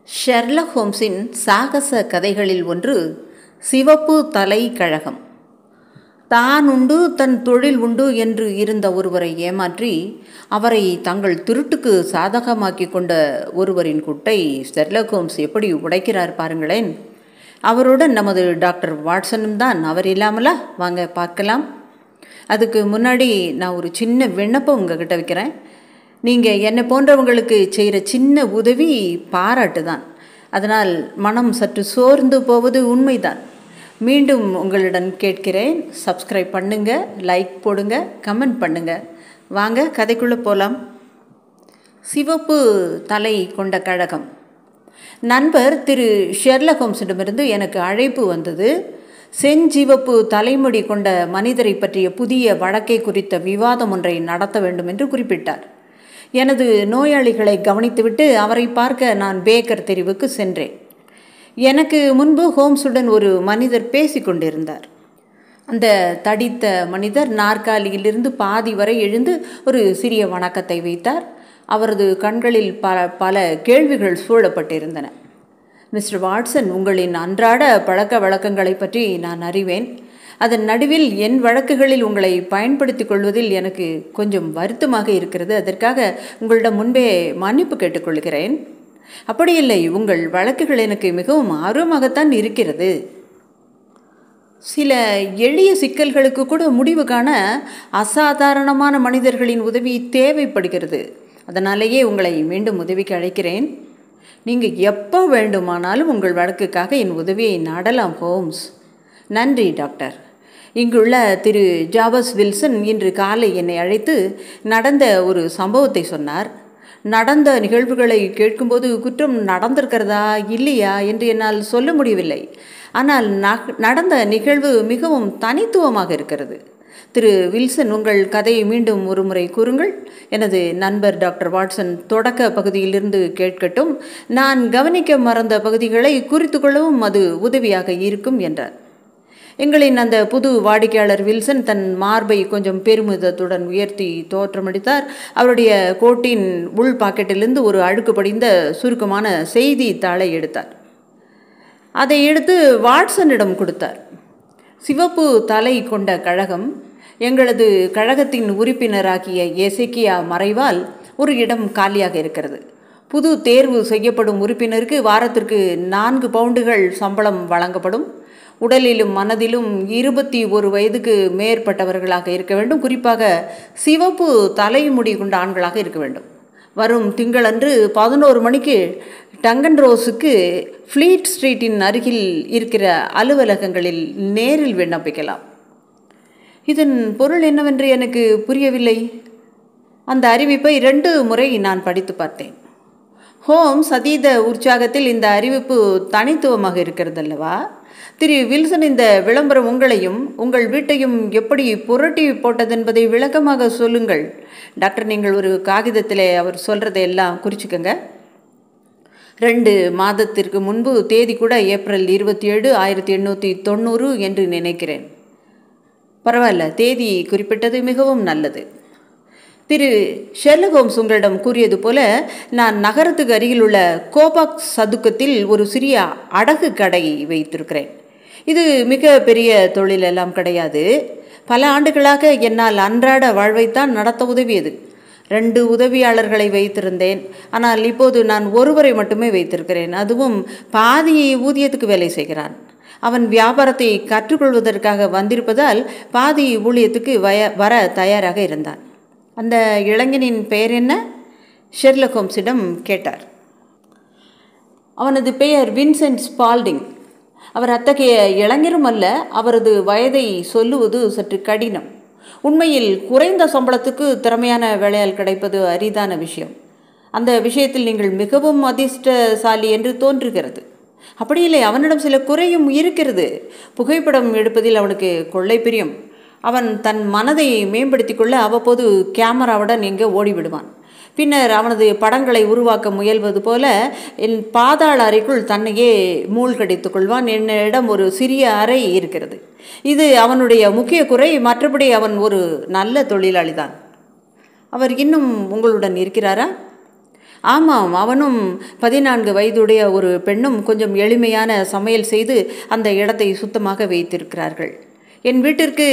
Sherlock ஹோம்ஸின் சாகச கதைகளில் ஒன்று சிவப்பு தலை கழகம். தான் உண்டு தன் தொழில் உண்டு என்று இருந்த ஒருவரை ஏமாற்றி அவரை தங்கள் திருட்டுக்கு சாதகமாக்கி கொண்ட ஒருவரின் குட்டை ஷெர்லக் ஹோம்ஸ் எப்படி உடைக்கிறார் பாருங்களேன். அவருடன் நமது டாக்டர் வாட்சனும் தான். அவர் இல்லாமலா? வாங்க பார்க்கலாம். அதுக்கு முன்னாடி நான் ஒரு சின்ன விண்ணப்பம் உங்ககிட்ட வைக்கிறேன். நீங்கள் என்னை போன்றவங்களுக்கு செய்கிற சின்ன உதவி பாராட்டு தான். அதனால் மனம் சற்று சோர்ந்து போவது உண்மைதான். மீண்டும் உங்களிடம் கேட்கிறேன், சப்ஸ்கிரைப் பண்ணுங்கள், லைக் போடுங்க, கமெண்ட் பண்ணுங்கள். வாங்க கதைக்குள்ளே போகலாம். சிவப்பு தலை கொண்ட கழகம். நண்பர் திரு ஷெர்லக் ஹோம்ஸிடமிருந்து எனக்கு அழைப்பு வந்தது. செஞ்சிவப்பு தலைமுடி கொண்ட மனிதரை பற்றிய புதிய வழக்கை குறித்த விவாதம் ஒன்றை நடத்த வேண்டும் என்று குறிப்பிட்டார். எனது நோயாளிகளை கவனித்துவிட்டு அவரை பார்க்க நான் பேக்கர் தெருவுக்கு சென்றேன். எனக்கு முன்பு ஹோம்ஸுடன் ஒரு மனிதர் பேசி கொண்டிருந்தார். அந்த தடித்த மனிதர் நாற்காலியிலிருந்து பாதி வரை எழுந்து ஒரு சிறிய வணக்கத்தை வைத்தார். அவரது கண்களில் பல கேள்விகள் சூழப்பட்டிருந்தன. மிஸ்டர் வாட்சன், உங்களின் அன்றாட பழக்க வழக்கங்களை பற்றி நான் அறிவேன். அதன் நடுவில் என் வழக்குகளில் உங்களை பயன்படுத்திக் கொள்வதில் எனக்கு கொஞ்சம் வருத்தமாக இருக்கிறது. அதற்காக உங்களிடம் முன்பே மன்னிப்பு கேட்டுக்கொள்கிறேன். அப்படியில்லை, உங்கள் வழக்குகள் எனக்கு மிகவும் ஆர்வமாகத்தான் இருக்கிறது. சில எளிய சிக்கல்களுக்கு கூட முடிவு காண அசாதாரணமான மனிதர்களின் உதவி தேவைப்படுகிறது. அதனாலேயே உங்களை மீண்டும் உதவிக்கு அழைக்கிறேன். நீங்கள் எப்போ வேண்டுமானாலும் உங்கள் வழக்குக்காக என் உதவியை நாடலாம் ஹோம்ஸ். நன்றி டாக்டர். இங்குள்ள திரு ஜாபஸ் வில்சன் இன்று காலை என்னை அழைத்து நடந்த ஒரு சம்பவத்தை சொன்னார். நடந்த நிகழ்வுகளை கேட்கும்போது குற்றம் நடந்திருக்கிறதா இல்லையா என்று என்னால் சொல்ல முடியவில்லை. ஆனால் நடந்த நிகழ்வு மிகவும் தனித்துவமாக இருக்கிறது. திரு வில்சன், உங்கள் கதையை மீண்டும் ஒரு முறை கூறுங்கள். எனது நண்பர் டாக்டர் வாட்சன் தொடக்க பகுதியிலிருந்து கேட்கட்டும். நான் கவனிக்க மறந்த பகுதிகளை குறித்து கொள்ளவும் அது உதவியாக இருக்கும் என்றார். எங்களின் அந்த புது வாடிக்கையாளர் வில்சன் தன் மார்பை கொஞ்சம் பெருமிதத்துடன் உயர்த்தி தோற்றமளித்தார். அவருடைய கோட்டின் உள் பாக்கெட்டிலிருந்து ஒரு அழுக்கு படிந்த சுருக்கமான செய்தி தாளை எடுத்தார். அதை எடுத்து வாட்சனிடம் கொடுத்தார். சிவப்பு தலை கொண்ட கழகம். எங்களது கழகத்தின் உறுப்பினராகிய எசேக்கியா மறைவால் ஒரு இடம் காலியாக இருக்கிறது. புது தேர்வு செய்யப்படும் உறுப்பினருக்கு வாரத்திற்கு 4 பவுண்டுகள் சம்பளம் வழங்கப்படும். உடலிலும் மனதிலும் 21 வயதுக்கு மேற்பட்டவர்களாக இருக்க வேண்டும். குறிப்பாக சிவப்பு தலைமுடி கொண்ட ஆண்களாக இருக்க வேண்டும். வரும் திங்களன்று 11 மணிக்கு டங்கன் ரோஸுக்கு ஃப்ளீட் ஸ்ட்ரீட்டின் அருகில் இருக்கிற அலுவலகங்களில் நேரில் விண்ணப்பிக்கலாம். இதன் பொருள் என்னவென்று எனக்கு புரியவில்லை. அந்த அறிவிப்பை 2 முறை நான் படித்து பார்த்தேன். ஹோம்ஸ் அதீத உற்சாகத்தில், இந்த அறிவிப்பு தனித்துவமாக இருக்கிறதல்லவா? திரு வில்சன், இந்த விளம்பரம் உங்களையும் உங்கள் வீட்டையும் எப்படி புரட்டி போட்டதென்பதை விளக்கமாக சொல்லுங்கள். டாக்டர், நீங்கள் ஒரு காகிதத்தில் அவர் சொல்கிறதை எல்லாம் குறிச்சிக்கங்க. 2 மாதத்திற்கு முன்பு, தேதி கூட ஏப்ரல் 27, 1890 என்று நினைக்கிறேன். பரவாயில்ல, தேதி குறிப்பிட்டது மிகவும் நல்லது. திரு ஷெர்லக் ஹோம்ஸ் உங்களிடம் கூறியது போல, நான் நகரத்துக்கு அருகில் உள்ள கோபாக் சதுக்கத்தில் ஒரு சிறிய அடகு கடை வைத்திருக்கிறேன். இது மிக பெரிய தொழிலெல்லாம் கிடையாது. பல ஆண்டுகளாக என்னால் அன்றாட வாழ்வைத்தான் நடத்த உதவியது. 2 உதவியாளர்களை வைத்திருந்தேன். ஆனால் இப்போது நான் ஒருவரை மட்டுமே வைத்திருக்கிறேன். அதுவும் பாதி ஊதியத்துக்கு வேலை செய்கிறான். அவன் வியாபாரத்தை கற்றுக்கொள்வதற்காக வந்திருப்பதால் பாதி ஊழியத்துக்கு வர தயாராக இருந்தான். அந்த இளைஞனின் பெயர் என்ன? ஷெர்லக் ஹோம்ஸிடம் கேட்டார். அவனது பெயர் வின்சென்ட் ஸ்பால்டிங். அவர் அத்தகைய இளைஞரும் அல்ல. அவரது வயதை சொல்லுவது சற்று கடினம். உண்மையில் குறைந்த சம்பளத்துக்கு திறமையான வேலையால் கிடைப்பது அரிதான விஷயம். அந்த விஷயத்தில் நீங்கள் மிகவும் அதிர்ஷ்டசாலி என்று தோன்றுகிறது. அப்படி இல்லை, அவனிடம் சில குறையும் இருக்கிறது. புகைப்படம் எடுப்பதில் அவனுக்கு கொள்ளை பிரியம். அவன் தன் மனதை மேம்படுத்தி கொள்ள அவ்வப்போது கேமராவுடன் எங்கே ஓடிவிடுவான். பின்னர் அவனது படங்களை உருவாக்க முயல்வது போல என் பாதாள அறைக்குள் தன்னையே மூழ்கடித்து கொள்வான். என்னிடம் ஒரு சிறிய அறை இருக்கிறது. இது அவனுடைய முக்கிய குறை. மற்றபடி அவன் ஒரு நல்ல தொழிலாளி தான். அவர் இன்னும் உங்களுடன் இருக்கிறாரா? ஆமாம், அவனும் 14 வயதுடைய ஒரு பெண்ணும் கொஞ்சம் எளிமையான சமையல் செய்து அந்த இடத்தை சுத்தமாக வைத்திருக்கிறார்கள். என் வீட்டிற்கு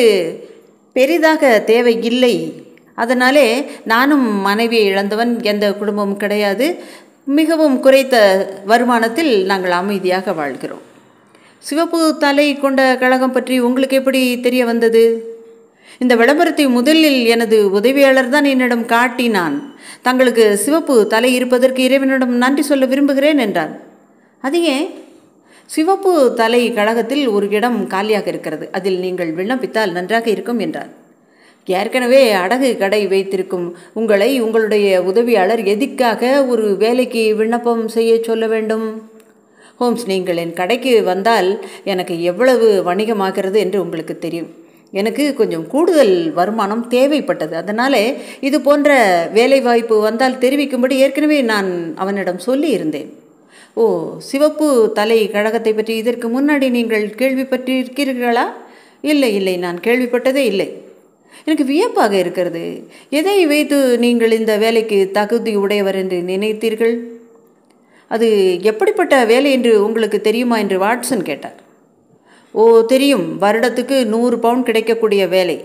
பெரிதாக தேவை இல்லை. அதனாலே நானும் மனைவியை இழந்தவன், எந்த குடும்பமும் கிடையாது. மிகவும் குறைத்த வருமானத்தில் நாங்கள் அமைதியாக வாழ்கிறோம். சிவப்பு தலை கொண்ட கழகம் பற்றி உங்களுக்கு எப்படி தெரிய வந்தது? இந்த விளம்பரத்தை முதலில் எனது உதவியாளர் தான் என்னிடம் காட்டினான். தங்களுக்கு சிவப்பு தலை இருப்பதற்கு இறைவனிடம் நன்றி சொல்ல விரும்புகிறேன் என்றான். அது ஏன்? சிவப்பு தலை கழகத்தில் ஒரு இடம் காலியாக இருக்கிறது, அதில் நீங்கள் விண்ணப்பித்தால் நன்றாக இருக்கும் என்றான். ஏற்கனவே அடகு கடை வைத்திருக்கும் உங்களை உங்களுடைய உதவியாளர் எதுக்காக ஒரு வேலைக்கு விண்ணப்பம் செய்ய சொல்ல வேண்டும்? ஹோம்ஸ், நீங்கள் என் கடைக்கு வந்தால் எனக்கு எவ்வளவு வணிகமாகிறது என்று உங்களுக்கு தெரியும். எனக்கு கொஞ்சம் கூடுதல் வருமானம் தேவைப்பட்டது. அதனால் இது போன்ற வேலைவாய்ப்பு வந்தால் தெரிவிக்கும்படி ஏற்கனவே நான் அவனிடம் சொல்லி இருந்தேன். ஓ, சிவப்பு தலை கழகத்தை பற்றி இதற்கு முன்னாடி நீங்கள் கேள்விப்பட்டிருக்கிறீர்களா? இல்லை இல்லை, நான் கேள்விப்பட்டதே இல்லை. எனக்கு வியப்பாக இருக்கிறது. எதை வைத்து நீங்கள் இந்த வேலைக்கு தகுதி உடையவர் என்று நினைத்தீர்கள்? அது எப்படிப்பட்ட வேலை என்று உங்களுக்கு தெரியுமா என்று வாட்சன் கேட்டார். ஓ, தெரியும். வருடத்துக்கு 100 பவுண்ட் கிடைக்கக்கூடிய வேலை.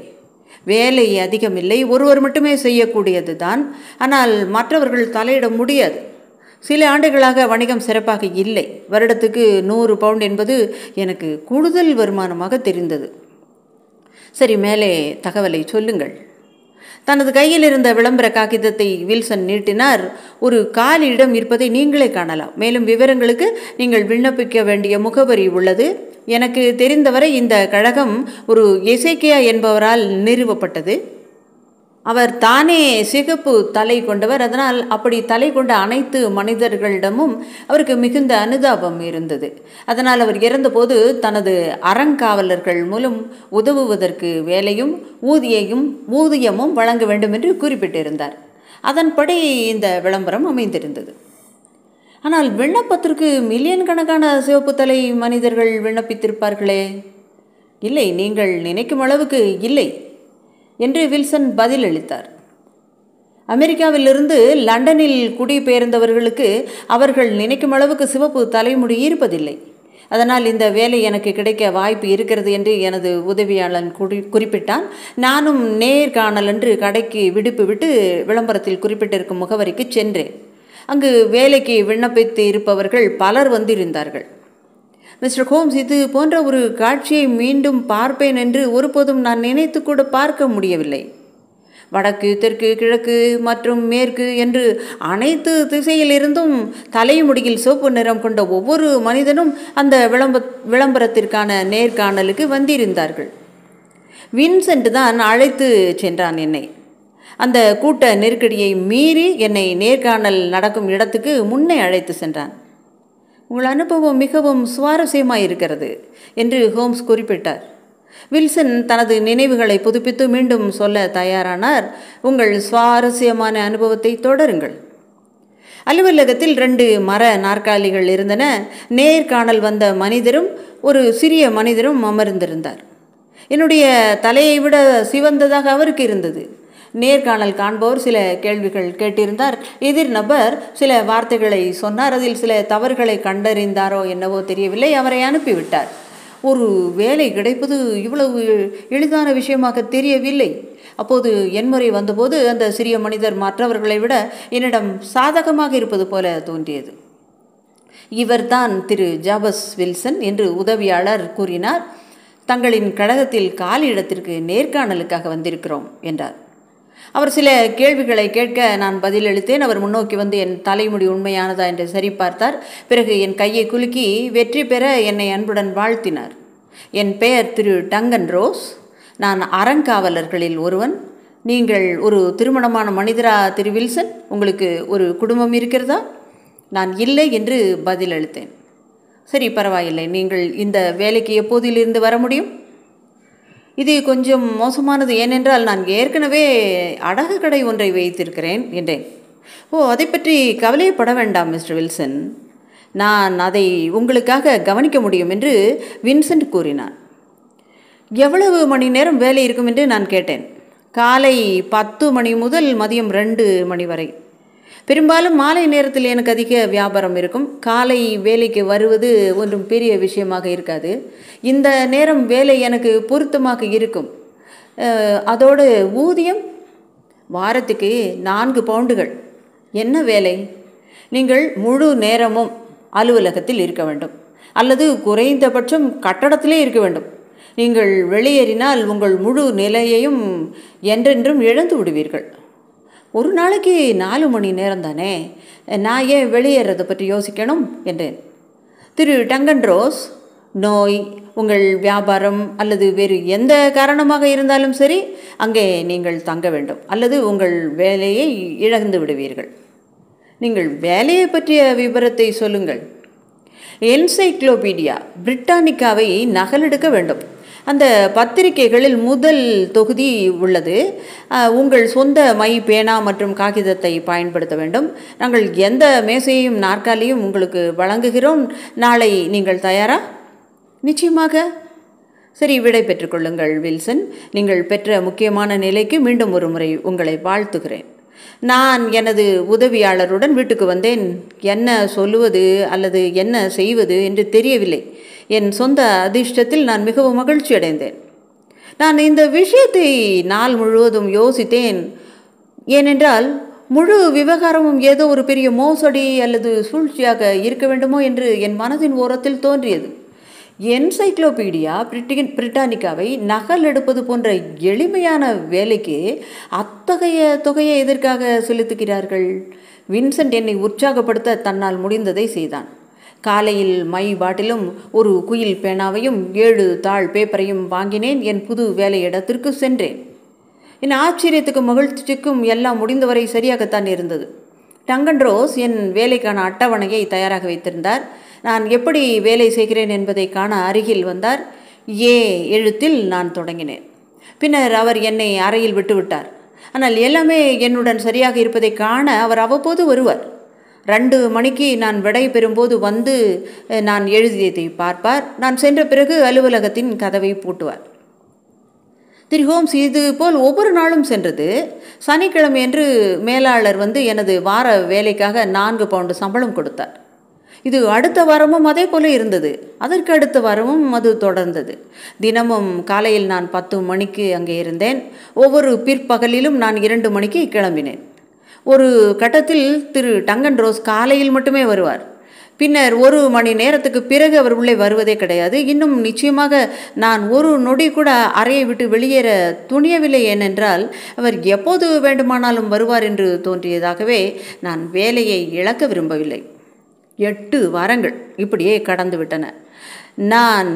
வேலை அதிகமில்லை, ஒருவர் மட்டுமே செய்யக்கூடியது தான். ஆனால் மற்றவர்கள் தலையிட முடியாது. சில ஆண்டுகளாக வணிகம் சிறப்பாக இல்லை. வருடத்துக்கு 100 பவுண்ட் என்பது எனக்கு கூடுதல் வருமானமாக தெரிந்தது. சரி, மேலே தகவலை சொல்லுங்கள். தனது கையில் இருந்த விளம்பர காகிதத்தை வில்சன் நீட்டினார். ஒரு காலி இடம் இருப்பதை நீங்களே காணலாம். மேலும் விவரங்களுக்கு நீங்கள் விண்ணப்பிக்க வேண்டிய முகவரி உள்ளது. எனக்கு தெரிந்தவரை இந்த கழகம் ஒரு எசேக்கியா என்பவரால் நிறுவப்பட்டது. அவர் தானே சிகப்பு தலை கொண்டவர். அதனால் அப்படி தலை கொண்ட அனைத்து மனிதர்களிடமும் அவருக்கு மிகுந்த அனுதாபம் இருந்தது. அதனால் அவர் இறந்தபோது தனது அறங்காவலர்கள் மூலம் உதவுவதற்கு வேலையும் ஊதியமும் வழங்க வேண்டும் என்று குறிப்பிட்டிருந்தார். அதன்படி இந்த விளம்பரம் அமைந்திருந்தது. ஆனால் விண்ணப்பத்திற்கு மில்லியன் கணக்கான சிவப்பு தலை மனிதர்கள் விண்ணப்பித்திருப்பார்களே? இல்லை, நீங்கள் நினைக்கும் அளவுக்கு இல்லை என்று வில்சன் பதிலளித்தார். அமெரிக்காவிலிருந்து லண்டனில் குடிபெயர்ந்தவர்களுக்கு அவர்கள் நினைக்கும் அளவுக்கு சிவப்பு தலைமுடி இருப்பதில்லை. அதனால் இந்த வேலை எனக்கு கிடைக்க வாய்ப்பு இருக்கிறது என்று எனது உதவியாளன் குறிப்பிட்டான். நானும் நேர்காணல் என்று கடைக்கு விடுப்பு விட்டு விளம்பரத்தில் குறிப்பிட்டிருக்கும் முகவரிக்கு சென்றேன். அங்கு வேலைக்கு விண்ணப்பித்து இருப்பவர்கள் பலர் வந்திருந்தார்கள். மிஸ்டர் ஹோம்ஸ், இது போன்ற ஒரு காட்சியை மீண்டும் பார்ப்பேன் என்று ஒருபோதும் நான் நினைத்து கூட பார்க்க முடியவில்லை. வடக்கு, தெற்கு, கிழக்கு மற்றும் மேற்கு என்று அனைத்து திசையிலிருந்தும் தலைமுடியில் சிவப்பு நிறம் கொண்ட ஒவ்வொரு மனிதனும் அந்த விளம்பரத்திற்கான நேர்காணலுக்கு வந்திருந்தார்கள். வின்சென்ட் தான் அழைத்து சென்றான் என்னை. அந்த கூட்ட நெருக்கடியை மீறி என்னை நேர்காணல் நடக்கும் இடத்துக்கு முன்னே அழைத்து சென்றான். உங்கள் அனுபவம் மிகவும் சுவாரஸ்யமாக இருக்கிறது என்று ஹோம்ஸ் குறிப்பிட்டார். வில்சன் தனது நினைவுகளை புதுப்பித்து மீண்டும் சொல்ல தயாரானார். உங்கள் சுவாரஸ்யமான அனுபவத்தை தொடருங்கள். அலுவலகத்தில் 2 மர நாற்காலிகள் இருந்தன. நேர்காணல் வந்த மனிதரும் ஒரு சிறிய மனிதரும் அமர்ந்திருந்தார். என்னுடைய தலையை விட சிவந்ததாக அவருக்கு இருந்தது. நேர்காணல் காண்பவர் சில கேள்விகள் கேட்டிருந்தார். எதிர் நபர் சில வார்த்தைகளை சொன்னார். அதில் சில தவறுகளை கண்டறிந்தாரோ என்னவோ தெரியவில்லை. அவரை அனுப்பிவிட்டார். ஒரு வேலை கிடைப்பது இவ்வளவு எளிதான விஷயமாக தெரியவில்லை. அப்போது என் முறை வந்தபோது அந்த சிறிய மனிதர் மற்றவர்களை விட என்னிடம் சாதகமாக இருப்பது போல தோன்றியது. இவர்தான் திரு ஜாபஸ் வில்சன் என்று உதவியாளர் கூறினார். தங்களின் கழகத்தில் காலி இடத்திற்கு நேர்காணலுக்காக வந்திருக்கிறோம் என்றார். அவர் சில கேள்விகளை கேட்க நான் பதிலளித்தேன். அவர் முன்னோக்கி வந்து என் தலைமுடி உண்மையானதா என்று சரிபார்த்தார். பிறகு என் கையை குலுக்கி வெற்றி பெற என்னை அன்புடன் வாழ்த்தினார். என் பெயர் திரு டங்கன் ரோஸ். நான் அறங்காவலர்களில் ஒருவன். நீங்கள் ஒரு திருமணமான மனிதரா திரு வில்சன்? உங்களுக்கு ஒரு குடும்பம் இருக்கிறதா? நான் இல்லை என்று பதிலளித்தேன். சரி, பரவாயில்லை. நீங்கள் இந்த வேலைக்கு எப்போதிலிருந்து வர முடியும்? இது கொஞ்சம் மோசமானது. ஏனென்றால் நான் ஏற்கனவே அடகு கடை ஒன்றை வைத்திருக்கிறேன் என்றேன். ஓ, அதை பற்றி கவலைப்பட வேண்டாம் மிஸ்டர் வில்சன். நான் அதை உங்களுக்காக கவனிக்க முடியும் என்று வின்சென்ட் கூறினான். எவ்வளவு மணி நேரம் வேலை இருக்கும் என்று நான் கேட்டேன். காலை 10 மணி முதல் மதியம் 2 மணி வரை. பெரும்பாலும் மாலை நேரத்தில் எனக்கு அதிக வியாபாரம் இருக்கும். காலை வேலைக்கு வருவது ஒன்றும் பெரிய விஷயமாக இருக்காது. இந்த நேரம் வேலை எனக்கு பொருத்தமாக இருக்கும். அதோடு ஊதியம் வாரத்துக்கு 4 பவுண்டுகள். என்ன வேலை? நீங்கள் முழு நேரமும் அலுவலகத்தில் இருக்க வேண்டும், அல்லது குறைந்தபட்சம் கட்டடத்திலே இருக்க வேண்டும். நீங்கள் வெளியேறினால் உங்கள் முழு நிலையையும் என்றென்றும் இழந்து விடுவீர்கள். ஒரு நாளைக்கு 4 மணி நேரம் தானே, நான் ஏன் வெளியேறதை பற்றி யோசிக்கணும் என்றேன். திரு டங்கன் ரோஸ், நோய், உங்கள் வியாபாரம் அல்லது வேறு எந்த காரணமாக இருந்தாலும் சரி, அங்கே நீங்கள் தங்க வேண்டும், அல்லது உங்கள் வேலையை இழந்து விடுவீர்கள். நீங்கள் வேலையை பற்றிய விவரத்தை சொல்லுங்கள். என்சைக்ளோபீடியா பிரிட்டானிக்காவை நகலெடுக்க வேண்டும். அந்த பத்திரிகைகளில் முதல் தொகுதி உள்ளது. உங்கள் சொந்த மை, பேனா மற்றும் காகிதத்தை பயன்படுத்த வேண்டும். நாங்கள் எந்த மேசையையும் நாற்காலியும் உங்களுக்கு வழங்குகிறோம். நாளை நீங்கள் தயாரா? நிச்சயமாக. சரி, விடை பெற்றுக்கொள்ளுங்கள் வில்சன். நீங்கள் பெற்ற முக்கியமான நிலைக்கு மீண்டும் ஒரு முறை உங்களை வாழ்த்துகிறேன். நான் எனது உதவியாளருடன் வீட்டுக்கு வந்தேன். என்ன சொல்லுவது அல்லது என்ன செய்வது என்று தெரியவில்லை. என் சொந்த அதிர்ஷ்டத்தில் நான் மிகவும் மகிழ்ச்சி அடைந்தேன். நான் இந்த விஷயத்தை நாள் முழுவதும் யோசித்தேன். ஏனென்றால் முழு விவகாரமும் ஏதோ ஒரு பெரிய மோசடி அல்லது சூழ்ச்சியாக இருக்க வேண்டுமோ என்று என் மனதின் ஓரத்தில் தோன்றியது. என்சைக்ளோபீடியா பிரிட்டானிக்காவை நகல் எடுப்பது போன்ற எளிமையான வேலைக்கு அத்தகைய தொகையை எதற்காக செலுத்துகிறார்கள்? வின்சென்ட் என்னை உற்சாகப்படுத்த தன்னால் முடிந்ததை செய்தான். காலையில் மை பாட்டிலும் ஒரு குயில் பேனாவையும் 7 தாள் பேப்பரையும் வாங்கினேன். என் புது வேலையிடத்திற்கு சென்றேன். என் ஆச்சரியத்துக்கும் மகிழ்ச்சிக்கும் எல்லாம் முடிந்தவரை சரியாகத்தான் இருந்தது. டங்கன் ரோஸ் என் வேலைக்கான அட்டவணையை தயாராக வைத்திருந்தார். நான் எப்படி வேலை செய்கிறேன் என்பதை காண அருகில் வந்தார். ஏ எழுத்தில் நான் தொடங்கினேன். பின்னர் அவர் என்னை அறையில் விட்டுவிட்டார். ஆனால் எல்லாமே என்னுடன் சரியாக இருப்பதை காண அவர் அவ்வப்போது வருவார். 2 மணிக்கு நான் விடை பெறும்போது வந்து நான் எழுதியதை பார்ப்பார். நான் சென்ற பிறகு அலுவலகத்தின் கதவை பூட்டுவார். திரு ஹோம்ஸ் இது போல் ஒவ்வொரு நாளும் சென்றது. சனிக்கிழமை என்று மேலாளர் வந்து எனது வார வேலைக்காக 4 பவுண்டு சம்பளம் கொடுத்தார். இது அடுத்த வாரமும் அதே போல இருந்தது. அதற்கு அடுத்த வாரமும் அது தொடர்ந்தது. தினமும் காலையில் நான் 10 மணிக்கு அங்கே இருந்தேன். ஒவ்வொரு பிற்பகலிலும் நான் 2 மணிக்கு கிளம்பினேன். ஒரு கட்டத்தில் திரு டங்கன் ரோஸ் காலையில் மட்டுமே வருவார். பின்னர் 1 மணி நேரத்துக்கு பிறகு அவர் உள்ளே வருவதே கிடையாது. இன்னும் நிச்சயமாக நான் ஒரு நொடி கூட அறையை விட்டு வெளியேற துணியவில்லை. ஏனென்றால் அவர் எப்போது வேண்டுமானாலும் வருவார் என்று தோன்றியதாகவே நான் வேலையை இழக்க விரும்பவில்லை. 8 வாரங்கள் இப்படியே கடந்து விட்டன. நான்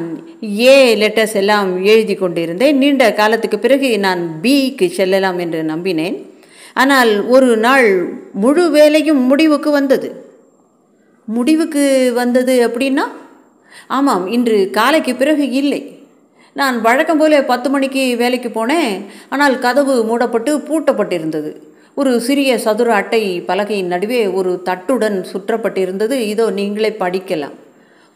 ஏ லெட்டர்ஸ் எல்லாம் எழுதி கொண்டிருந்தேன். நீண்ட காலத்துக்கு பிறகு நான் பிக்கு செல்லலாம் என்று நம்பினேன். ஆனால் ஒரு நாள் முழு வேலையும் முடிவுக்கு வந்தது. முடிவுக்கு வந்தது அப்படின்னா? ஆமாம், இன்று காலைக்கு பிறகு இல்லை. நான் வழக்கம் போல 10 மணிக்கு வேலைக்கு போனேன். ஆனால் கதவு மூடப்பட்டு பூட்டப்பட்டிருந்தது. ஒரு சிறிய சதுர அட்டை பலகையின் நடுவே ஒரு தட்டுடன் சுற்றப்பட்டிருந்தது. இதோ நீங்களே படிக்கலாம்.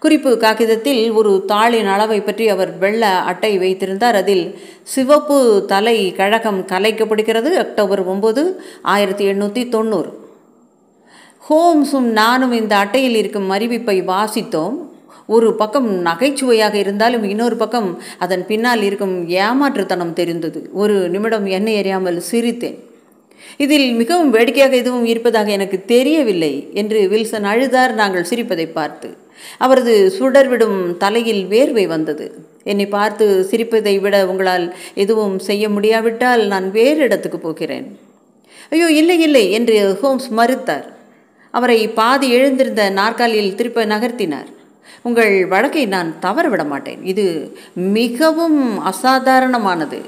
குறிப்பு காகிதத்தில் ஒரு தாளின் அளவை பற்றி அவர் வெள்ளை அட்டை வைத்திருந்தார். அதில் சிவப்பு தலை கழகம் கலைக்கப்படுகிறது, அக்டோபர் 9, 1890. ஹோம்ஸும் நானும் இந்த அட்டையில் இருக்கும் அறிவிப்பை வாசித்தோம். ஒரு பக்கம் நகைச்சுவையாக இருந்தாலும் இன்னொரு பக்கம் அதன் பின்னால் இருக்கும் ஏமாற்றுத்தனம் தெரிந்தது. ஒரு நிமிடம் என்னை அறியாமல் சிரித்தேன். இதில் மிகவும் வேடிக்கையாக எதுவும் இருப்பதாக எனக்கு தெரியவில்லை என்று வில்சன் அழுதார் நாங்கள் சிரிப்பதை பார்த்து. அவரது சுடர்விடும் தலையில் வேர்வை வந்தது. என்னை பார்த்து சிரிப்பதை விட உங்களால் எதுவும் செய்ய முடியாவிட்டால் நான் வேறு இடத்துக்கு போகிறேன். ஐயோ, இல்லை இல்லை என்று ஹோம்ஸ் மறுத்தார். அவரை பாதி எழுந்திருந்த நாற்காலியில் திருப்ப நகர்த்தினார். உங்கள் வழக்கை நான் தவற விட மாட்டேன். இது மிகவும் அசாதாரணமானது.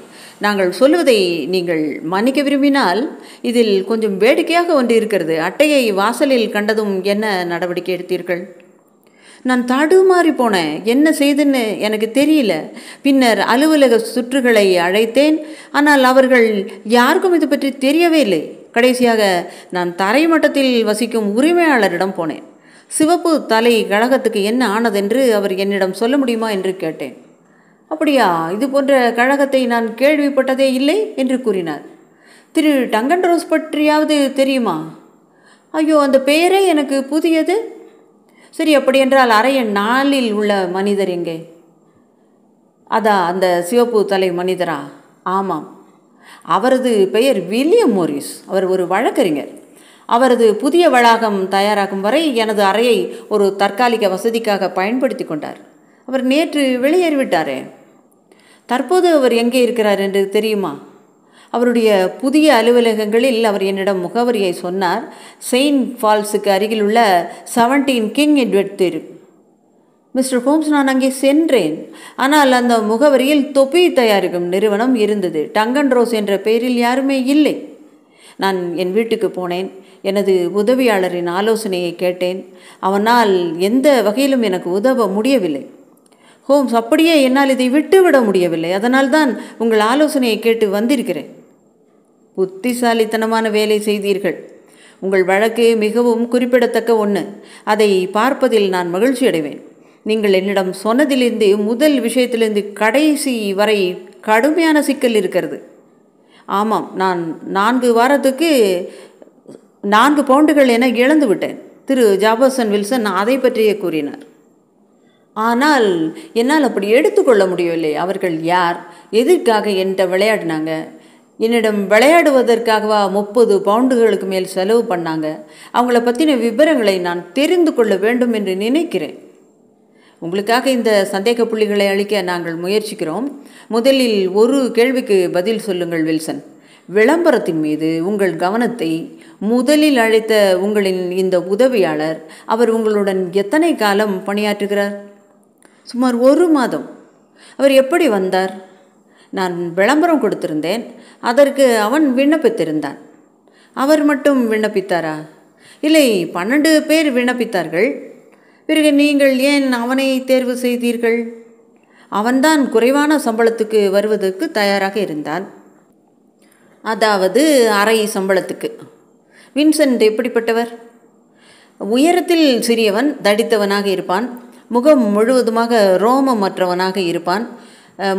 நாங்கள் சொல்லுவதை நீங்கள் மன்னிக்க விரும்பினால் இதில் கொஞ்சம் வேடிக்கையாக ஒன்று இருக்கிறது. அட்டையை வாசலில் கண்டதும் என்ன நடவடிக்கை எடுத்தீர்கள்? நான் தடுமாறி போனேன். என்ன செய்துன்னு எனக்கு தெரியல. பின்னர் அலுவலக சுற்றுகளை அழைத்தேன். ஆனால் அவர்கள் யாருக்கும் இது பற்றி தெரியவே இல்லை. கடைசியாக நான் தரைமட்டத்தில் வசிக்கும் உரிமையாளரிடம் போனேன். சிவப்பு தலை கழகத்துக்கு என்ன ஆனதென்று அவர் என்னிடம் சொல்ல முடியுமா என்று கேட்டேன். அப்படியா, இது போன்ற கழகத்தை நான் கேள்விப்பட்டதே இல்லை என்று கூறினார். திரு டங்கன் ரோஸ் பற்றியாவது தெரியுமா? ஐயோ, அந்த பெயரே எனக்கு புதியது. சரி, அப்படியென்றால் அறை எண் 4 உள்ள மனிதர் எங்கே? அந்த சிவப்பு தலை மனிதரா? ஆமாம், அவரது பெயர் வில்லியம் மோரிஸ். அவர் ஒரு வழக்கறிஞர். அவரது புதிய வளாகம் தயாராகும் வரை எனது அறையை ஒரு தற்காலிக வசதிக்காக பயன்படுத்தி கொண்டார். அவர் நேற்று வெளியேறிவிட்டாரே. தற்போது அவர் எங்கே இருக்கிறார் என்று தெரியுமா? அவருடைய புதிய அலுவலகங்களில் அவர் என்னிடம் முகவரியை சொன்னார். செயின்ட் ஃபால்ஸுக்கு அருகில் உள்ள 17 கிங் எட்வர்ட் தெரு. மிஸ்டர் ஹோம்ஸ், நான் அங்கே சென்றேன். ஆனால் அந்த முகவரியில் தொப்பி தயாரிக்கும் நிறுவனம் இருந்தது. டங்கன் ரோஸ் என்ற பெயரில் யாருமே இல்லை. நான் என் வீட்டுக்கு போனேன். எனது உதவியாளரின் ஆலோசனையை கேட்டேன். அவனால் எந்த வகையிலும் எனக்கு உதவ முடியவில்லை. ஹோம்ஸ், அப்படியே என்னால் இதை விட்டுவிட முடியவில்லை. அதனால்தான் உங்கள் ஆலோசனையை கேட்டு வந்திருக்கிறேன். புத்திசாலித்தனமான வேலை செய்தீர்கள். உங்கள் வழக்கு மிகவும் குறிப்பிடத்தக்க ஒன்று. அதை பார்ப்பதில் நான் மகிழ்ச்சி அடைவேன். நீங்கள் என்னிடம் சொன்னதிலிருந்து முதல் விஷயத்திலிருந்து கடைசி வரை கடுமையான சிக்கல் இருக்கிறது. ஆமாம், நான் 4 வாரத்துக்கு 4 பவுண்டுகள் என இழந்து விட்டேன். திரு ஜாபர்சன் வில்சன் அதை பற்றியே கூறினார். ஆனால் என்னால் அப்படி எடுத்துக்கொள்ள முடியவில்லை. அவர்கள் யார்? எதற்காக என்கிட்ட விளையாடினாங்க? என்னிடம் விளையாடுவதற்காகவா 30 பவுண்டுகளுக்கு மேல் செலவு பண்ணாங்க? அவங்கள பற்றின விவரங்களை நான் தெரிந்து கொள்ள வேண்டும் என்று நினைக்கிறேன். உங்களுக்காக இந்த சந்தேக புள்ளிகளை அளிக்க நாங்கள் முயற்சிக்கிறோம். முதலில் ஒரு கேள்விக்கு பதில் சொல்லுங்கள் வில்சன். விளம்பரத்தின் மீது உங்கள் கவனத்தை முதலில் அழைத்த உங்களின் இந்த உதவியாளர், அவர் உங்களுடன் எத்தனை காலம் பணியாற்றுகிறார்? சுமார் 1 மாதம். அவர் எப்படி வந்தார்? நான் விளம்பரம் கொடுத்திருந்தேன். அதற்கு அவன் விண்ணப்பித்திருந்தான். அவர் மட்டும் விண்ணப்பித்தாரா? இல்லை, 12 பேர் விண்ணப்பித்தார்கள். பிறகு நீங்கள் ஏன் அவனை தேர்வு செய்தீர்கள்? அவன்தான் குறைவான சம்பளத்துக்கு வருவதற்கு தயாராக இருந்தான். அதாவது அரை சம்பளத்துக்கு. வின்சென்ட் எப்படிப்பட்டவர்? உயரத்தில் சிறியவன், தடித்தவனாக இருப்பான். முகம் முழுவதுமாக ரோமமற்றவனாக இருப்பான்.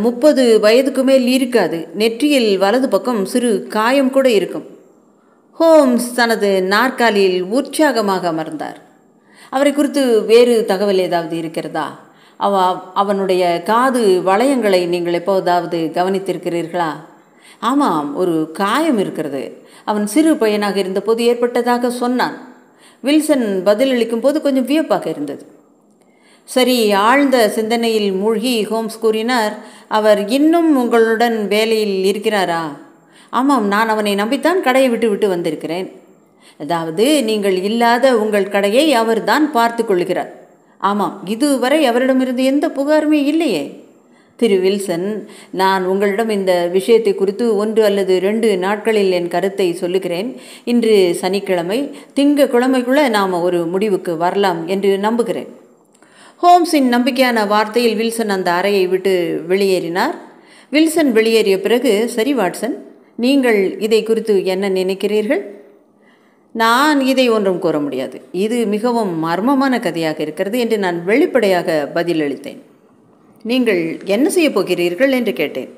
30 வயதுக்கு மேல் இருக்காது. நெற்றியில் வலது பக்கம் சிறு காயம் கூட இருக்கும். ஹோம்ஸ் தனது நாற்காலியில் உற்சாகமாக அமர்ந்தார். அவரை குறித்து வேறு தகவல் ஏதாவது இருக்கிறதா? அவனுடைய காது வளையங்களை நீங்கள் எப்போதாவது கவனித்திருக்கிறீர்களா? ஆமாம், ஒரு காயம் இருக்கிறது. அவன் சிறு பையனாக இருந்தபோது ஏற்பட்டதாக சொன்னான். வில்சன் பதிலளிக்கும் போது கொஞ்சம் வியப்பாக இருந்தது. சரி, ஆழ்ந்த சிந்தனையில் மூழ்கி ஹோம்ஸ் கூறினார், அவர் இன்னும் உங்களுடன் வேலையில் இருக்கிறாரா? ஆமாம், நான் அவனை நம்பித்தான் கடையை விட்டு வந்திருக்கிறேன். அதாவது நீங்கள் இல்லாத உங்கள் கடையை அவர் தான் பார்த்து கொள்கிறார். ஆமாம், இதுவரை அவரிடமிருந்து எந்த புகாருமே இல்லையே. திரு வில்சன், நான் உங்களிடம் இந்த விஷயத்தை குறித்து 1 அல்லது 2 நாட்களில் என் கருத்தை சொல்லுகிறேன். இன்று சனிக்கிழமை, திங்கட்கிழமைக்குள்ள நாம் ஒரு முடிவுக்கு வரலாம் என்று நம்புகிறேன். ஹோம்ஸின் நம்பிக்கையான வார்த்தையில் வில்சன் அந்த அறையை விட்டு வெளியேறினார். வில்சன் வெளியேறிய பிறகு, சரி வாட்சன், நீங்கள் இதை குறித்து என்ன நினைக்கிறீர்கள்? நான் இதை ஒன்றும் கூற முடியாது. இது மிகவும் மர்மமான கதையாக இருக்கிறது என்று நான் வெளிப்படையாக பதிலளித்தேன். நீங்கள் என்ன செய்ய போகிறீர்கள் என்று கேட்டேன்.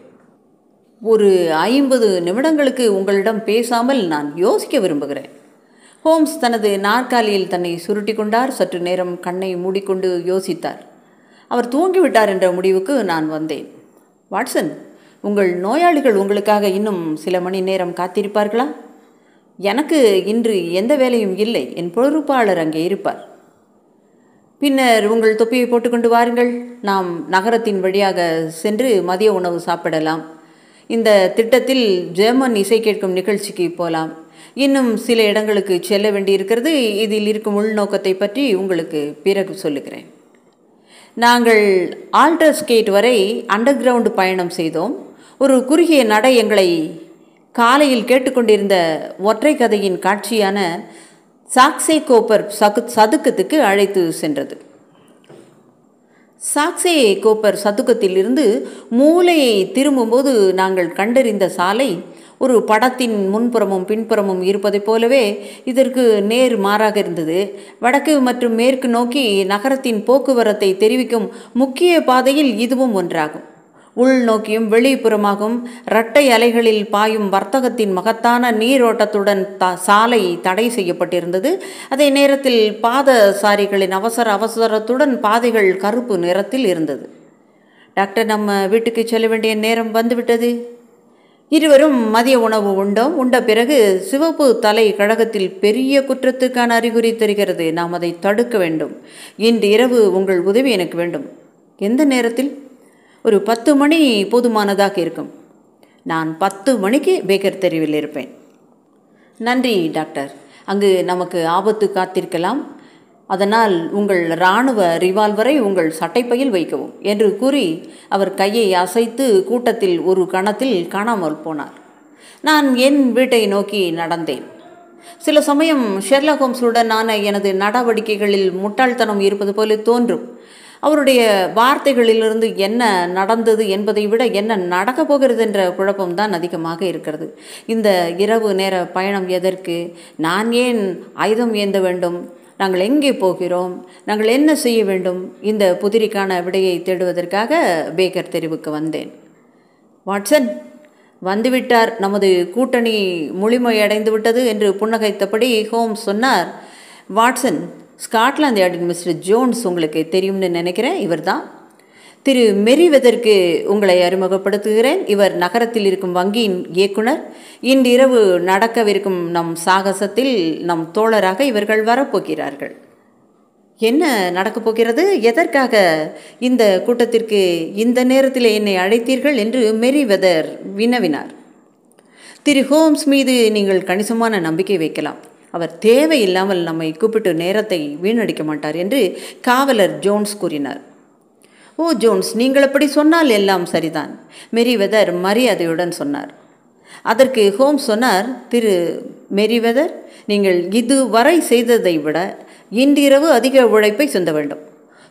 ஒரு 50 நிமிடங்களுக்கு உங்களிடம் பேசாமல் நான் யோசிக்க விரும்புகிறேன். ஹோம்ஸ் தனது நாற்காலியில் தன்னை சுருட்டி கொண்டார். சற்று நேரம் கண்ணை மூடிக்கொண்டு யோசித்தார். அவர் தூங்கிவிட்டார் என்ற முடிவுக்கு நான் வந்தேன். வாட்சன், உங்கள் நோயாளிகள் உங்களுக்காக இன்னும் சில மணி நேரம் காத்திருப்பார்களா? எனக்கு இன்று எந்த வேலையும் இல்லை. என் பொறுப்பாளர் அங்கே இருப்பார். பின்னர் உங்கள் தொப்பியை போட்டுக்கொண்டு வாருங்கள். நாம் நகரத்தின் வழியாக சென்று மதிய உணவு சாப்பிடலாம். இந்த திட்டத்தில் ஜெர்மன் இசை கேட்கும் நிகழ்ச்சிக்கு போகலாம். இன்னும் சில இடங்களுக்கு செல்ல வேண்டியிருக்கிறது. இதில் இருக்கும் உள்நோக்கத்தை பற்றி உங்களுக்கு பிறகு சொல்லுகிறேன். நாங்கள் ஆல்டர்ஸ்கேட் வரை அண்டர் கிரவுண்டு பயணம் செய்தோம். ஒரு குறுகிய நடை எங்களை காலையில் கேட்டுக்கொண்டிருந்த ஒற்றை கதையின் காட்சியான சாக்சே கோப்பர் சதுக்கத்துக்கு அழைத்து சென்றது. சாக்சே கோப்பர் சதுக்கத்திலிருந்து மூலையை திரும்பும்போது நாங்கள் கண்டறிந்த சாலை ஒரு படத்தின் முன்புறமும் பின்புறமும் இருப்பதைப் போலவே இதற்கு நேர் மாறாக இருந்தது. வடக்கு மற்றும் மேற்கு நோக்கி நகரத்தின் போக்குவரத்தை தெரிவிக்கும் முக்கிய பாதையில் இதுவும் ஒன்றாகும். உள்நோக்கியும் வெளிப்புறமாகவும் இரட்டை அலைகளில் பாயும் வர்த்தகத்தின் மகத்தான நீரோட்டத்துடன் சாலை தடை செய்யப்பட்டிருந்தது. அதே நேரத்தில் பாதசாரிகளின் அவசரத்துடன் பாதைகள் கருப்பு நிறத்தில் இருந்தது. டாக்டர், நம்ம வீட்டுக்கு செல்ல வேண்டிய நேரம் வந்துவிட்டது. இருவரும் மதிய உணவு உண்டோம். உண்ட பிறகு சிவப்பு தலை கழகத்தில் பெரிய குற்றத்துக்கான அறிகுறி தெரிகிறது. நாம் அதை தடுக்க வேண்டும். இன்று இரவு உங்கள் உதவி எனக்கு வேண்டும். எந்த நேரத்தில்? ஒரு 10 மணி போதுமானதாக இருக்கும். நான் 10 மணிக்கு பேக்கர் தெருவில் இருப்பேன். நன்றி டாக்டர். அங்கு நமக்கு ஆபத்து காத்திருக்கலாம். அதனால் உங்கள் இராணுவ ரிவால்வரை உங்கள் சட்டைப்பையில் வைக்கவும் என்று கூறி அவர் கையை அசைத்து கூட்டத்தில் ஒரு கணத்தில் காணாமல் போனார். நான் என் வீட்டை நோக்கி நடந்தேன். சில சமயம் ஷெர்லாக் ஹோம்ஸுடனான எனது நடவடிக்கைகளில் முட்டாள்தனம் இருப்பது போல தோன்றும். அவருடைய வார்த்தைகளிலிருந்து என்ன நடந்தது என்பதை விட என்ன நடக்கப் போகிறது என்ற குழப்பம்தான் அதிகமாக இருக்கிறது. இந்த இரவு நேர பயணம் எதற்கு? நான் ஏன் ஆயுதம் ஏந்த வேண்டும்? நாங்கள் எங்கே போகிறோம்? நாங்கள் என்ன செய்ய வேண்டும்? இந்த புதிரிக்கான விடையை தேடுவதற்காக பேக்கர் தெருவுக்கு வந்தேன். வாட்சன் வந்துவிட்டார். நமது கூட்டணி முழுமையடைந்து விட்டது என்று புன்னகைத்தபடி ஹோம்ஸ் சொன்னார். வாட்சன், ஸ்காட்லாந்து யார்டின் மிஸ்டர் ஜோன்ஸ் உங்களுக்கு தெரியும்னு நினைக்கிறேன். இவர் தான். திரு மெரிவெதருக்கு உங்களை அறிமுகப்படுத்துகிறேன். இவர் நகரத்தில் இருக்கும் வங்கியின் இயக்குனர். இன்று இரவு நடக்கவிருக்கும் நம் சாகசத்தில் நம் தோழராக இவர்கள் வரப்போகிறார்கள். என்ன நடக்கப் போகிறது? எதற்காக இந்த கூட்டத்திற்கு இந்த நேரத்தில் என்னை அழைத்தீர்கள் என்று மெரிவெதர் வினவினார். திரு ஹோம்ஸ் மீது நீங்கள் கணிசமான நம்பிக்கை வைக்கலாம். அவர் தேவையில்லாமல் நம்மை கூப்பிட்டு நேரத்தை வீணடிக்க மாட்டார் என்று காவலர் ஜோன்ஸ் கூறினார். ஓ ஜோன்ஸ், நீங்கள் அப்படி சொன்னால் எல்லாம் சரிதான், மெரிவெதர் மரியாதையுடன் சொன்னார். அதற்கு ஹோம்ஸ் சொன்னார், திரு மெரிவெதர், நீங்கள் இதுவரை செய்ததை விட இன்றிரவு அதிக உழைப்பை சிந்த வேண்டும்.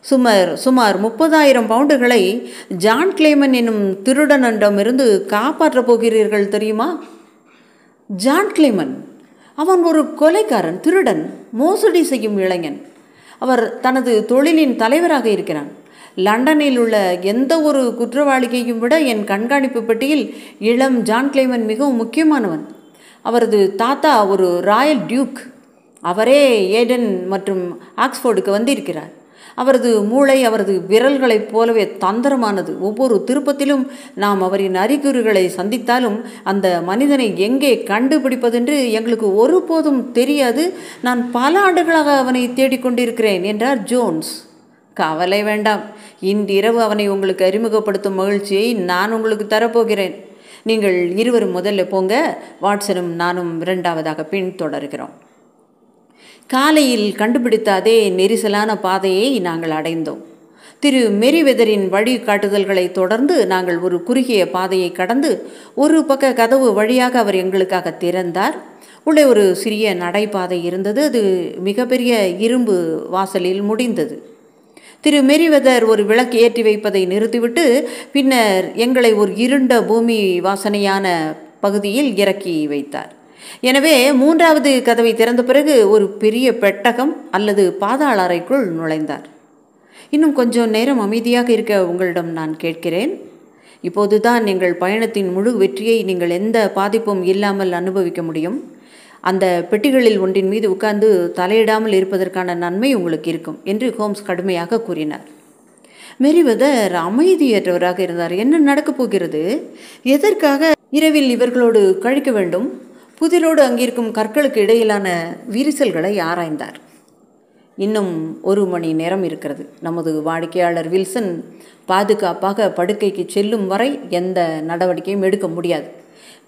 சுமார் 30,000 பவுண்டுகளை ஜான் கிளேமன் என்னும் திருடனிடமிருந்து காப்பாற்றப் போகிறீர்கள் தெரியுமா? ஜான் கிளேமன்? அவன் ஒரு கொலைக்காரன், திருடன், மோசடி செய்யும் இளைஞன். அவர் தனது தொழிலின் தலைவராக இருக்கிறான். லண்டனில் உள்ள எந்த ஒரு குற்றவாளியையும் விட என் கண்காணிப்பு பெட்டியில் இளம் ஜான் கிளேமன் மிகவும் முக்கியமானவன். அவரது தாத்தா ஒரு ராயல் டியூக். அவரே ஏடன் மற்றும் ஆக்ஸ்போர்டுக்கு வந்திருக்கிறார். அவரது மூளை அவரது விரல்களைப் போலவே தந்திரமானது. ஒவ்வொரு திருப்பத்திலும் நாம் அவரின் அறிகுறிகளை சந்தித்தாலும் அந்த மனிதனை எங்கே கண்டுபிடிப்பதென்று எங்களுக்கு ஒருபோதும் தெரியாது. நான் பல ஆண்டுகளாக அவனை தேடிக்கொண்டிருக்கிறேன் என்றார் ஜோன்ஸ். கவலை வேண்டாம், இன்றிரவு அவனை உங்களுக்கு அறிமுகப்படுத்தும் மகிழ்ச்சியை நான் உங்களுக்கு தரப்போகிறேன். நீங்கள் இருவரும் முதல்ல போங்க, வாட்சனும் நானும் இரண்டாவதாக பின்தொடர்கிறோம். காலையில் கண்டுபிடித்த அதே நெரிசலான பாதையை நாங்கள் அடைந்தோம். திரு மெரிவெதரின் வழிகாட்டுதல்களை தொடர்ந்து நாங்கள் ஒரு குறுகிய பாதையை கடந்து ஒரு பக்க கதவு வழியாக அவர் எங்களுக்காக திறந்தார். உள்ளே ஒரு சிறிய நடைபாதை இருந்தது. அது மிகப்பெரிய இரும்பு வாசலில் முடிந்தது. திரு மெரிவெதர் ஒரு விளக்கு ஏற்றி வைப்பதை நிறுத்திவிட்டு பின்னர் எங்களை ஒரு இருண்ட பூமி வாசனையான பகுதியில் இறக்கி வைத்தார். எனவே 3வது கதவை திறந்த பிறகு ஒரு பெரிய பெட்டகம் அல்லது பாதாள அறைக்குள் நுழைந்தார். இன்னும் கொஞ்சம் நேரம் அமைதியாக இருக்க உங்களிடம் நான் கேட்கிறேன். இப்போதுதான் எங்கள் பயணத்தின் முழு வெற்றியை நீங்கள் எந்த பாதிப்பும் இல்லாமல் அனுபவிக்க முடியும். அந்த பெட்டிகளில் ஒன்றின் மீது உட்கார்ந்து தலையிடாமல் இருப்பதற்கான நன்மை உங்களுக்கு இருக்கும் என்று ஹோம்ஸ் கடுமையாக கூறினார். மெரிவெதர் அமைதியற்றவராக இருந்தார். என்ன நடக்கப் போகிறது? எதற்காக இரவில் இவர்களோடு கழிக்க வேண்டும்? புதிரோடு அங்கிருக்கும் கற்களுக்கு இடையிலான விரிசல்களை ஆராய்ந்தார். இன்னும் 1 மணி நேரம் இருக்கிறது. நமது வாடிக்கையாளர் வில்சன் பாதுகாப்பாக படுக்கைக்கு செல்லும் வரை எந்த நடவடிக்கையும் எடுக்க முடியாது.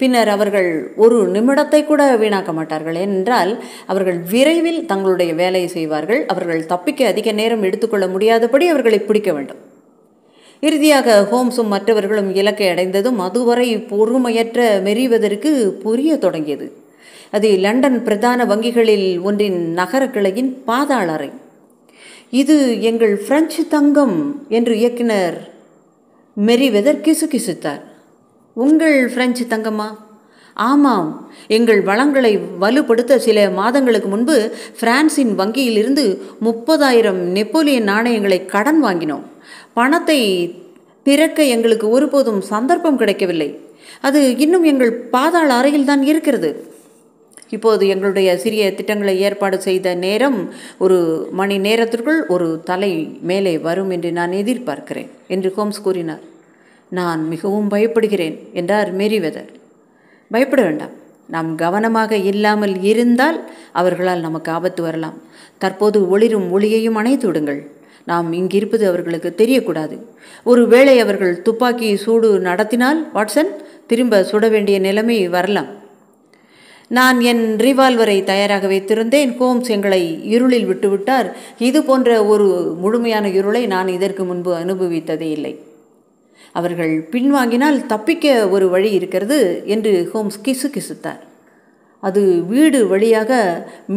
பின்னர் அவர்கள் 1 நிமிடத்தை கூட வீணாக்க மாட்டார்கள். ஏனென்றால் அவர்கள் விரைவில் தங்களுடைய வேலையை செய்வார்கள். அவர்கள் தப்பிக்க அதிக நேரம் எடுத்துக்கொள்ள முடியாதபடி அவர்களை பிடிக்க வேண்டும். இறுதியாக ஹோம்ஸும் மற்றவர்களும் இலக்கை அடைந்ததும் அதுவரை பொறுமையற்ற மெரிவெதருக்கு புரிய தொடங்கியது. அது லண்டன் பிரதான வங்கிகளில் ஒன்றின் நகர கிளையின் பாதாள அறை. இது எங்கள் பிரெஞ்சு தங்கம் என்று இயக்குனர் மெரிவெதர் கிசுகிசுத்தார். உங்கள் பிரெஞ்சு தங்கமா? ஆமாம், எங்கள் வளங்களை வலுப்படுத்த சில மாதங்களுக்கு முன்பு பிரான்சின் வங்கியிலிருந்து 30,000 நெப்போலியன் நாணயங்களை கடன் வாங்கினோம். பணத்தை திறக்க எங்களுக்கு ஒருபோதும் சந்தர்ப்பம் கிடைக்கவில்லை. அது இன்னும் எங்கள் பாதாள அறையில்தான் இருக்கிறது. இப்போது எங்களுடைய சிறிய திட்டங்களை ஏற்பாடு செய்த நேரம் 1 மணி நேரத்திற்குள் ஒரு தலை மேலே வரும் என்று நான் எதிர்பார்க்கிறேன் என்று ஹோம்ஸ் கூறினார். நான் மிகவும் பயப்படுகிறேன் என்றார் மெரிவெதர். பயப்பட வேண்டாம். நாம் கவனமாக இல்லாமல் இருந்தால் அவர்களால் நமக்கு ஆபத்து வரலாம். தற்போது ஒளிரும் ஒளியையும் அணைத்து விடுங்கள். நாம் இங்கிருப்பது அவர்களுக்கு தெரியக்கூடாது. ஒருவேளை அவர்கள் துப்பாக்கி சூடு நடத்தினால் வாட்சன், திரும்ப சுட வேண்டிய நிலைமை வரலாம். நான் என் ரிவால்வரை தயாராக வைத்திருந்தேன். ஹோம்ஸ் எங்களை இருளில் விட்டுவிட்டார். இது போன்ற ஒரு முழுமையான இருளை நான் இதற்கு முன்பு அனுபவித்ததே இல்லை. அவர்கள் பின்வாங்கினால் தப்பிக்க ஒரு வழி இருக்கிறது என்று ஹோம்ஸ் கிசுகிசுத்தார். அது வீடு வழியாக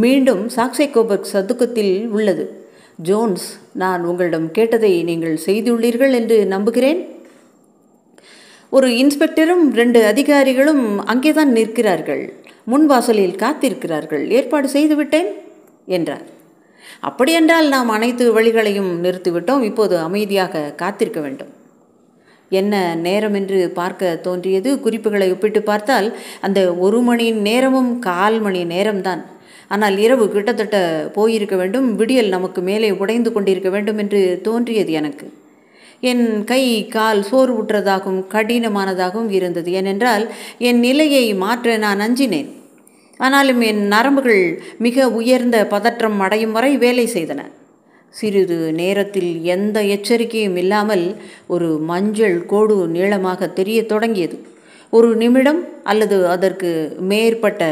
மீண்டும் சாக்சைகோபர்க் சதுக்கத்தில் உள்ளது. ஜோன்ஸ், நான் உங்களிடம் கேட்டதை நீங்கள் செய்துள்ளீர்கள் என்று நம்புகிறேன். ஒரு இன்ஸ்பெக்டரும் 2 அதிகாரிகளும் அங்கேதான் நிற்கிறார்கள். முன்வாசலில் காத்திருக்கிறார்கள். ஏற்பாடு செய்துவிட்டேன் என்றார். அப்படியென்றால் நாம் அனைத்து வழிகளையும் நிறுத்திவிட்டோம். இப்போது அமைதியாக காத்திருக்க வேண்டும். என்ன நேரம் என்று பார்க்க தோன்றியது. குறிப்புகளை ஒப்பிட்டு பார்த்தால் அந்த 1 மணி நேரமும் 1/4 மணி நேரம்தான். ஆனால் இரவு கிட்டத்தட்ட போயிருக்க வேண்டும். விடியல் நமக்கு மேலே உடைந்து கொண்டிருக்க வேண்டும் என்று தோன்றியது எனக்கு. என் கை கால் சோர்வுற்றதாகவும் கடினமானதாகவும் இருந்தது. ஏனென்றால் என் நிலையை மாற்ற நான் அஞ்சினேன். ஆனாலும் என் நரம்புகள் மிக உயர்ந்த பதற்றம் அடையும் வரை வேலை செய்தன. சிறிது நேரத்தில் எந்த எச்சரிக்கையும் இல்லாமல் ஒரு மஞ்சள் கோடு நீளமாக தெரிய தொடங்கியது. 1 நிமிடம் அல்லது அதற்கு மேற்பட்ட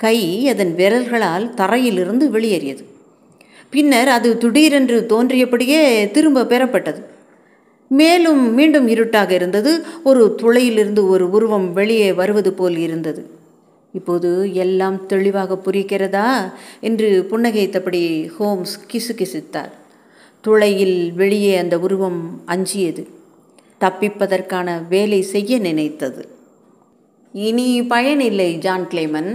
கை அதன் விரல்களால் தரையிலிருந்து வெளியேறியது. பின்னர் அது திடீரென்று தோன்றியபடியே திரும்ப பெறப்பட்டது. மேலும் மீண்டும் இருட்டாக இருந்தது. ஒரு துளையிலிருந்து ஒரு உருவம் வெளியே வருவது போல் இருந்தது. இப்போது எல்லாம் தெளிவாக புரிகிறதா என்று புன்னகைத்தபடி ஹோம்ஸ் கிசுகிசுத்தார். துளையில் வெளியே அந்த உருவம் அஞ்சியது. தப்பிப்பதற்கான வேலை செய்ய நினைத்தது. இனி பயனில்லை ஜான் கிளைமன்,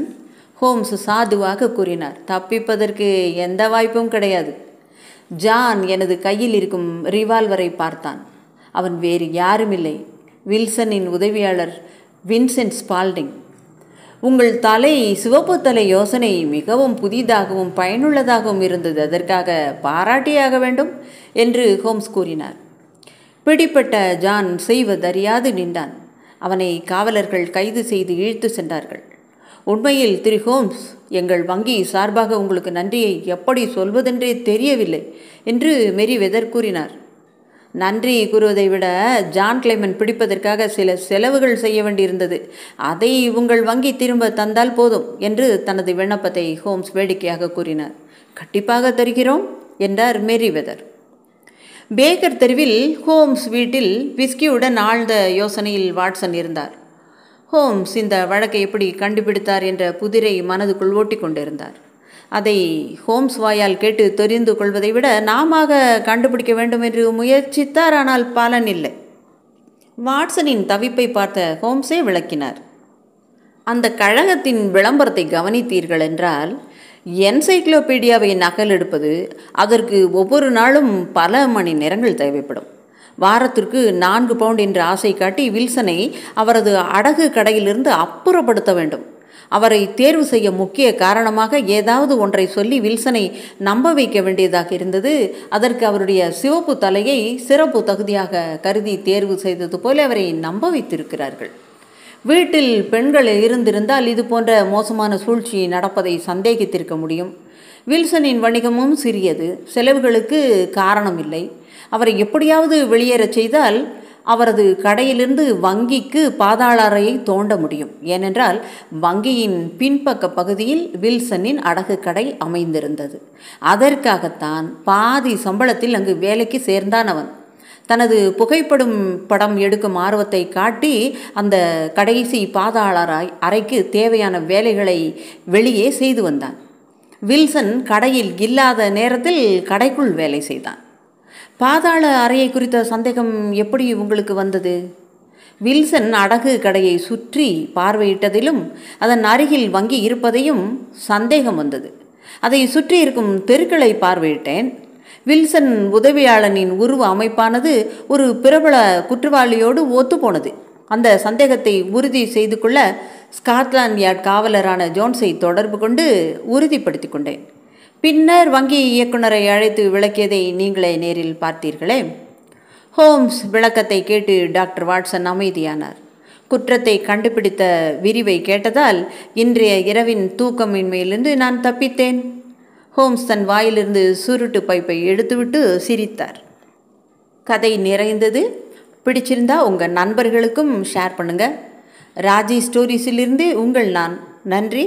ஹோம்ஸ் சாதுவாக கூறினார். தப்பிப்பதற்கு எந்த வாய்ப்பும் கிடையாது. ஜான் எனது கையில் இருக்கும் ரிவால்வரை பார்த்தான். அவன் வேறு யாருமில்லை, வில்சனின் உதவியாளர் வின்சென்ட் ஸ்பால்டிங். உங்கள் சிவப்பு தலை யோசனை மிகவும் புதிதாகவும் பயனுள்ளதாகவும் இருந்தது. அதற்காக பாராட்டியாக வேண்டும் என்று ஹோம்ஸ் கூறினார். பிடிப்பட்ட ஜான் செய்வதறியாது நின்றான். அவனை காவலர்கள் கைது செய்து இழுத்து சென்றார்கள். உண்மையில் திரு ஹோம்ஸ், எங்கள் வங்கி சார்பாக உங்களுக்கு நன்றியை எப்படி சொல்வதென்றே தெரியவில்லை என்று மெரிவெதர் கூறினார். நன்றி கூறுவதை விட ஜான் கிளைமன் பிடிப்பதற்காக சில செலவுகள் செய்ய வேண்டியிருந்தது. அதை உங்கள் வங்கி திரும்ப தந்தால் போதும் என்று தனது விண்ணப்பத்தை ஹோம்ஸ் வேடிக்கையாக கூறினார். கண்டிப்பாக தருகிறோம் என்றார் மெரிவெதர். பேக்கர் தெருவில் ஹோம்ஸ் வீட்டில் விஸ்கியுடன் ஆழ்ந்த யோசனையில் வாட்சன் இருந்தார். ஹோம்ஸ் இந்த வழக்கை எப்படி கண்டுபிடித்தார் என்ற புதிரை மனதுக்குள் ஓட்டி கொண்டிருந்தார். அதை ஹோம்ஸ் வாயால் கேட்டு தெரிந்து கொள்வதை விட நாம கண்டுபிடிக்க வேண்டும் என்று முயற்சித்தார். ஆனால் பலன் இல்லை. வாட்சனின் தவிப்பை பார்த்த ஹோம்ஸே விளக்கினார். அந்த கழகத்தின் விளம்பரத்தை கவனித்தீர்கள் என்றால், என்சைக்ளோபீடியாவை நகல் எடுப்பது அதற்கு ஒவ்வொரு நாளும் பல மணி நேரங்கள் தேவைப்படும். வாரத்திற்கு 4 பவுண்ட் என்று ஆசை காட்டி வில்சனை அவரது அடகு கடையிலிருந்து அப்புறப்படுத்த வேண்டும். அவரை தேர்வு செய்ய முக்கிய காரணமாக ஏதாவது ஒன்றை சொல்லி வில்சனை நம்ப வைக்க வேண்டியதாக இருந்தது. அதற்கு அவருடைய சிவப்பு தலையை சிறப்பு தகுதியாக கருதி தேர்வு செய்தது போல அவரை நம்ப வைத்திருக்கிறார்கள். வீட்டில் பெண்கள் இருந்திருந்தால் இது போன்ற மோசமான சூழ்ச்சி நடப்பதை சந்தேகித்திருக்க முடியும். வில்சனின் வணிகமும் சிறியது, செலவுகளுக்கு காரணம் இல்லை. அவரை எப்படியாவது வெளியேறச் செய்தால் அவரது கடையிலிருந்து வங்கிக்கு பாதாள அறையை தோண்ட முடியும். ஏனென்றால் வங்கியின் பின்பக்க பகுதியில் வில்சனின் அடகு கடை அமைந்திருந்தது. அதற்காகத்தான் பாதி சம்பளத்தில் அங்கு வேலைக்கு சேர்ந்தான் அவன். தனது புகைப்படும் படம் எடுக்கும் ஆர்வத்தை காட்டி அந்த கடைசி பாதாள அறைக்கு தேவையான வேலைகளை வெளியே செய்து வந்தான். வில்சன் கடையில் இல்லாத நேரத்தில் கடைக்குள் வேலை செய்தான். பாதாள அறையை குறித்த சந்தேகம் எப்படி உங்களுக்கு வந்தது? வில்சன் அடகு கடையை சுற்றி பார்வையிட்டதிலும் அதன் அருகில் வங்கி இருப்பதையும் சந்தேகம் வந்தது. அதை சுற்றி இருக்கும் தெருக்களை பார்வையிட்டேன். வில்சன் உதவியாளனின் உருவ அமைப்பானது ஒரு பிரபல குற்றவாளியோடு ஒத்துப்போனது. அந்த சந்தேகத்தை உறுதி செய்து கொள்ள ஸ்காட்லாந்து யார்ட் காவலரான ஜோன்ஸை தொடர்பு கொண்டு உறுதிப்படுத்தி கொண்டேன். பின்னர் வங்கி இயக்குநரை அழைத்து விளக்கியதை நீங்களே நேரில் பார்த்தீர்களே. ஹோம்ஸ் விளக்கத்தை கேட்டு டாக்டர் வாட்சன் அமைதியானார். குற்றத்தை கண்டுபிடித்த விரிவை கேட்டதால் இன்றைய இரவின் தூக்கமின்மையிலிருந்து நான் தப்பித்தேன். ஹோம்ஸ் தன் வாயிலிருந்து சுருட்டு பைப்பை எடுத்துவிட்டு சிரித்தார். கதை நிறைந்தது. பிடிச்சிருந்தா உங்கள் நண்பர்களுக்கும் ஷேர் பண்ணுங்கள். ராஜி ஸ்டோரிஸிலிருந்து உங்கள் நான். நன்றி.